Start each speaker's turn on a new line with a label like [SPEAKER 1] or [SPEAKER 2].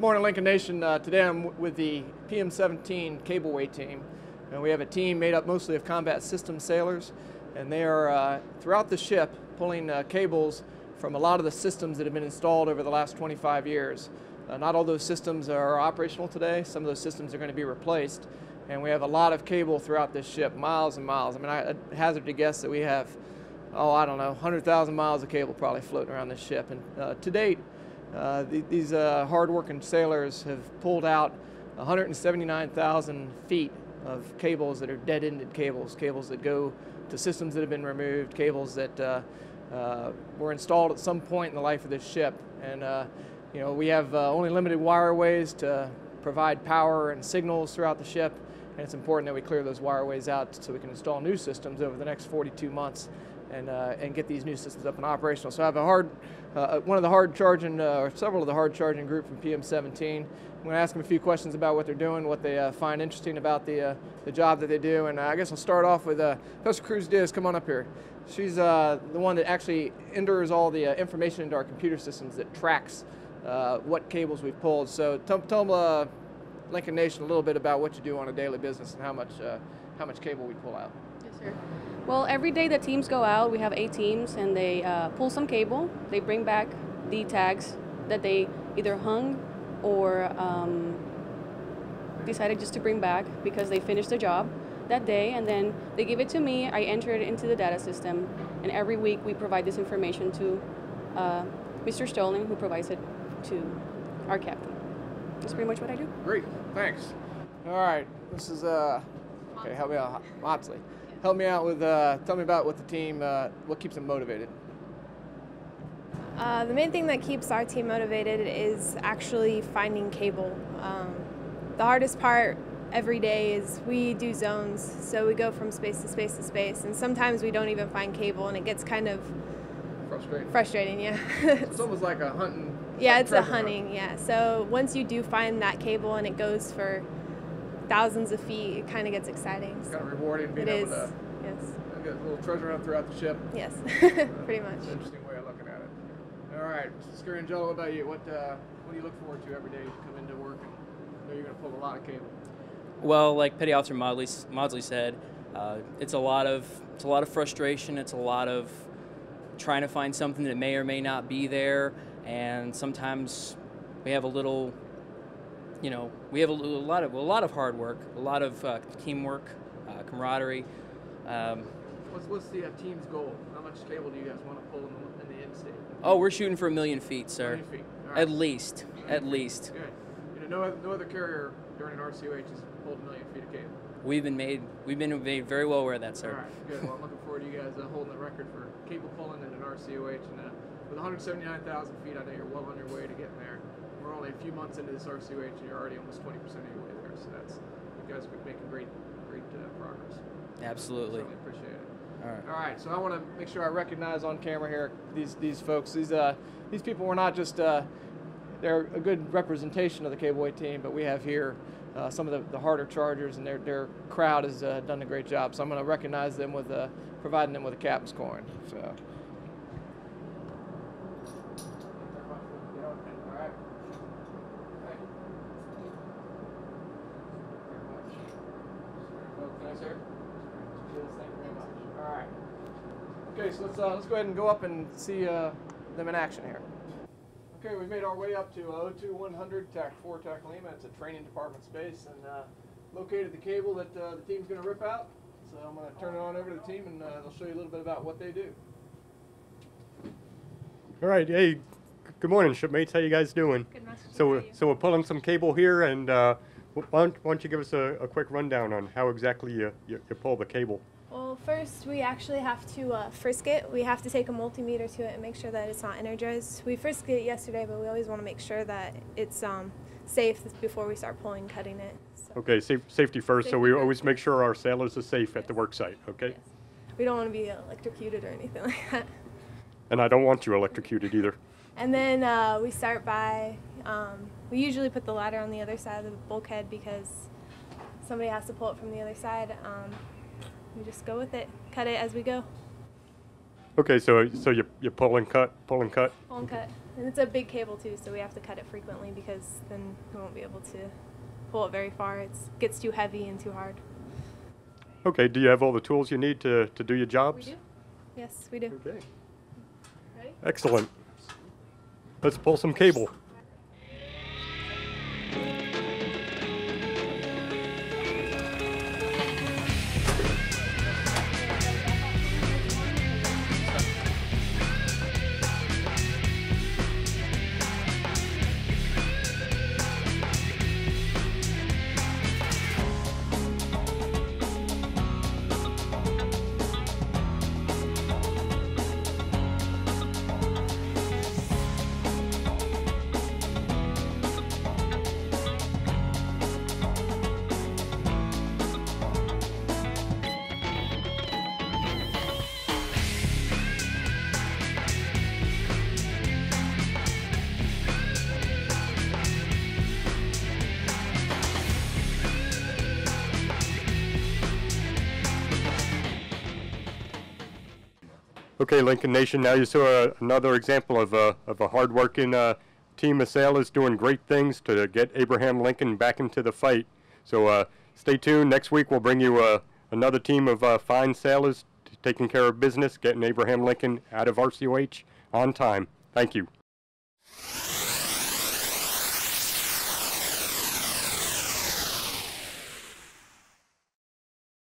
[SPEAKER 1] Morning, Lincoln Nation. Today I'm with the PM-17 cableway team, and we have a team made up mostly of combat systems sailors, and they are throughout the ship pulling cables from a lot of the systems that have been installed over the last 25 years. Not all those systems are operational today. Some of those systems are going to be replaced, and we have a lot of cable throughout this ship, miles and miles. I mean, I hazard to guess that we have, I don't know, 100,000 miles of cable probably floating around this ship. And to date, these hard-working sailors have pulled out 179,000 feet of cables that are dead-ended cables, cables that go to systems that have been removed, cables that were installed at some point in the life of this ship. And you know, we have only limited wireways to provide power and signals throughout the ship, and it's important that we clear those wireways out so we can install new systems over the next 42 months and get these new systems up and operational. So I have one of the hard charging, or several of the hard charging group from PM-17. I'm going to ask them a few questions about what they're doing, what they find interesting about the job that they do, and I guess I'll start off with Professor Cruz-Diaz. Come on up here. She's the one that actually enters all the information into our computer systems that tracks what cables we've pulled. So tell Lincoln Nation a little bit about what you do on a daily business and how much cable we pull out.
[SPEAKER 2] Yes, sir. Well, every day the teams go out, we have 8 teams, and they pull some cable. They bring back the tags that they either hung or decided just to bring back because they finished the job that day, and then they give it to me. I enter it into the data system, and every week we provide this information to Mr. Stoling, who provides it to our captain. That's pretty much what I do.
[SPEAKER 1] Great, thanks. All right, this is okay. Help me out, Motsley. Help me out with tell me about what the team, what keeps them motivated.
[SPEAKER 3] The main thing that keeps our team motivated is actually finding cable. The hardest part every day is we do zones, so we go from space to space to space, and sometimes we don't even find cable, and it gets kind of frustrating, yeah.
[SPEAKER 1] It's almost like a hunting.
[SPEAKER 3] Yeah, it's a hunting, yeah. So once you do find that cable and it goes for thousands of feet, it kind of gets exciting.
[SPEAKER 1] It's kind of rewarding being able to get a little treasure hunt throughout the ship.
[SPEAKER 3] Yes, pretty much.
[SPEAKER 1] That's an interesting way of looking at it. All right, Mr. Scarangelo, what about you? What do you look forward to every day as you come into work and know you're going to pull a lot of cable?
[SPEAKER 4] Well, like Petty Officer Maudsley said, it's a lot of frustration. It's a lot of trying to find something that may or may not be there, and sometimes we have a little, you know, we have a lot of hard work, a lot of teamwork, camaraderie.
[SPEAKER 1] What's the team's goal? How much cable do you guys want to pull in the end state?
[SPEAKER 4] Oh, we're shooting for 1 million feet, sir.
[SPEAKER 1] 1 million feet. All right.
[SPEAKER 4] At least. At least.
[SPEAKER 1] Good. You know, no other carrier during an RCOH has pulled 1 million feet of cable.
[SPEAKER 4] We've been made very well aware of that, sir.
[SPEAKER 1] All right, good. Well, I'm looking forward to you guys holding the record for cable pulling in an RCOH, and with 179,000 feet, I know you're well on your way to getting there. We're only a few months into this RCOH, and you're already almost 20% of your way there. So you guys are making great progress.
[SPEAKER 4] Absolutely.
[SPEAKER 1] Certainly appreciate it.
[SPEAKER 4] All
[SPEAKER 1] right. So I want to make sure I recognize on camera here these folks. These people were not just they're a good representation of the cableway team, but we have here some of the harder chargers, and their crowd has done a great job. So I'm going to recognize them with providing them with a captain's coin. So. Okay, so let's go ahead and go up and see them in action here. Okay, we've made our way up to 02100 TAC 4 TAC Lima. It's a training department space, and located the cable that the team's going to rip out. So I'm going to turn it on over to the team, and they'll show you a little bit about what they do.
[SPEAKER 5] All right, hey, good morning, shipmates. How you guys doing?
[SPEAKER 3] Good message.
[SPEAKER 5] So we're pulling some cable here, and why don't you give us a quick rundown on how exactly you pull the cable?
[SPEAKER 3] Well, first we actually have to frisk it. We have to take a multimeter to it and make sure that it's not energized. We frisked it yesterday, but we always want to make sure that it's safe before we start cutting it. So.
[SPEAKER 5] Okay, safety first. So we always make sure our sailors are safe at the work site, okay?
[SPEAKER 3] Yes. We don't want to be electrocuted or anything like that.
[SPEAKER 5] And I don't want you electrocuted either.
[SPEAKER 3] And then we start by, we usually put the ladder on the other side of the bulkhead because somebody has to pull it from the other side. We just go with it, cut it as we go.
[SPEAKER 5] Okay, so you pull and cut, pull and cut.
[SPEAKER 3] Pull and cut. And it's a big cable too, so we have to cut it frequently because then we won't be able to pull it very far. It gets too heavy and too hard.
[SPEAKER 5] Okay, do you have all the tools you need to do your jobs?
[SPEAKER 3] We do. Yes, we do.
[SPEAKER 5] Okay.
[SPEAKER 3] Ready?
[SPEAKER 5] Excellent. Let's pull some cable. Okay, Lincoln Nation, now you saw another example of a hard-working team of sailors doing great things to get Abraham Lincoln back into the fight. So stay tuned. Next week we'll bring you another team of fine sailors taking care of business, getting Abraham Lincoln out of RCOH on time. Thank you.